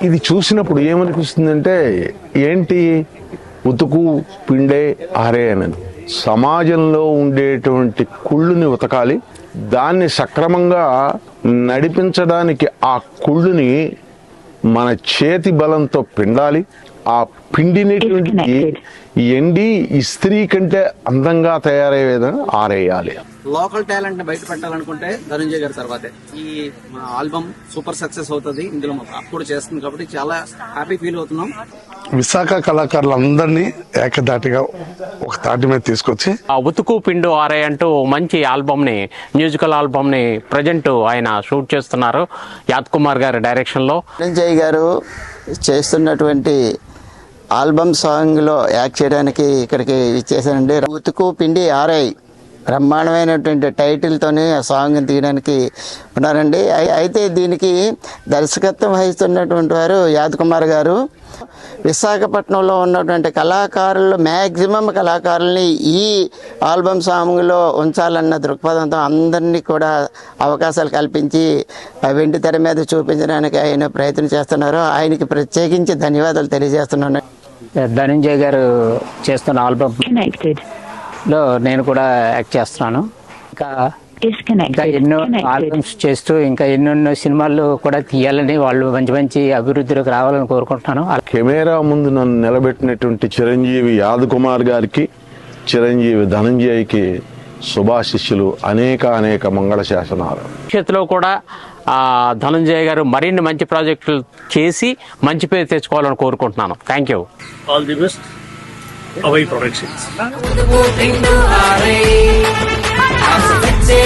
ఇది చూసినప్పుడు ఏమనిపిస్తుందంటే ఏంటి ఉతుకు పిండే ఆరే అని సమాజంలో ఉండేటువంటి కుళ్ళుని ఉతకాలి, దాన్ని సక్రమంగా నడిపించడానికి ఆ కుళ్ళుని మన చేతి బలంతో పిండాలి. ఆ పిండినటువంటి ఎండి ఇస్త్రీ కంటే అందంగా తయారయ్యే విధంగా ఆరేయాలి. లోకల్ టాలెంట్ ని బయట పెట్టాలనుకుంటే ధనంజయ్ గారి తర్వాతే ఈ ఆల్బమ్ సూపర్ సక్సెస్ అవుతుంది. ఇందులో అప్పుడు చేస్తుంది కాబట్టి చాలా హ్యాపీ ఫీల్ అవుతున్నాం. విశాఖ కళాకారులందరినీ ఏకదాటిగా ఒక తాటి మీద తీసుకొచ్చి ఉతుకు పిండు ఆరే అంటూ మంచి ఆల్బమ్ ని, మ్యూజికల్ ఆల్బమ్ ని ప్రజెంట్ ఆయన షూట్ చేస్తున్నారు యాద్ కుమార్ గారి డైరెక్షన్ లో. ధనంజయ్ గారు చేస్తున్నటువంటి ఆల్బమ్ సాంగ్ లో యాక్ట్ చేయడానికి ఇక్కడికి ఇచ్చేసానండి. ఉతుకు పిండి ఆర్ఐ బ్రహ్మాండమైనటువంటి టైటిల్ తోని ఆ సాంగ్ తీయడానికి ఉన్నారండి. అయితే దీనికి దర్శకత్వం వహిస్తున్నటువంటి వారు యాద్ కుమార్ గారు. విశాఖపట్నంలో ఉన్నటువంటి కళాకారులు మ్యాక్సిమం కళాకారుల్ని ఈ ఆల్బమ్ సాంగ్లో ఉంచాలన్న దృక్పథంతో అందరినీ కూడా అవకాశాలు కల్పించి వెండి తెర మీద చూపించడానికి ఆయన ప్రయత్నం చేస్తున్నారు. ఆయనకి ప్రత్యేకించి ధన్యవాదాలు తెలియజేస్తున్నాను. ధనంజయ్ గారు చేస్తున్న ఆల్బమ్ లో నేను కూడా యాక్ట్ చేస్తున్నాను. ఇంకా ఎన్నో ఆల్బమ్స్ చేస్తూ ఇంకా ఎన్నెన్నో సినిమాలు కూడా తీయాలని, వాళ్ళు మంచి మంచి అభివృద్ధిలోకి రావాలని కోరుకుంటున్నాను. కెమెరా ముందు నన్ను నిలబెట్టినటువంటి చిరంజీవి యాద్ కుమార్ గారికి, చిరంజీవి ధనంజయ్కి శుభాశిష్యులు, అనేక మంగళ శాసనాలు. భవిష్యత్తులో కూడా ధనంజయ్ గారు మరిన్ని మంచి ప్రాజెక్టులు చేసి మంచి పేరు తెచ్చుకోవాలని కోరుకుంటున్నాను. Thank you. All the best. అవై ప్రొడక్షన్స్. Ase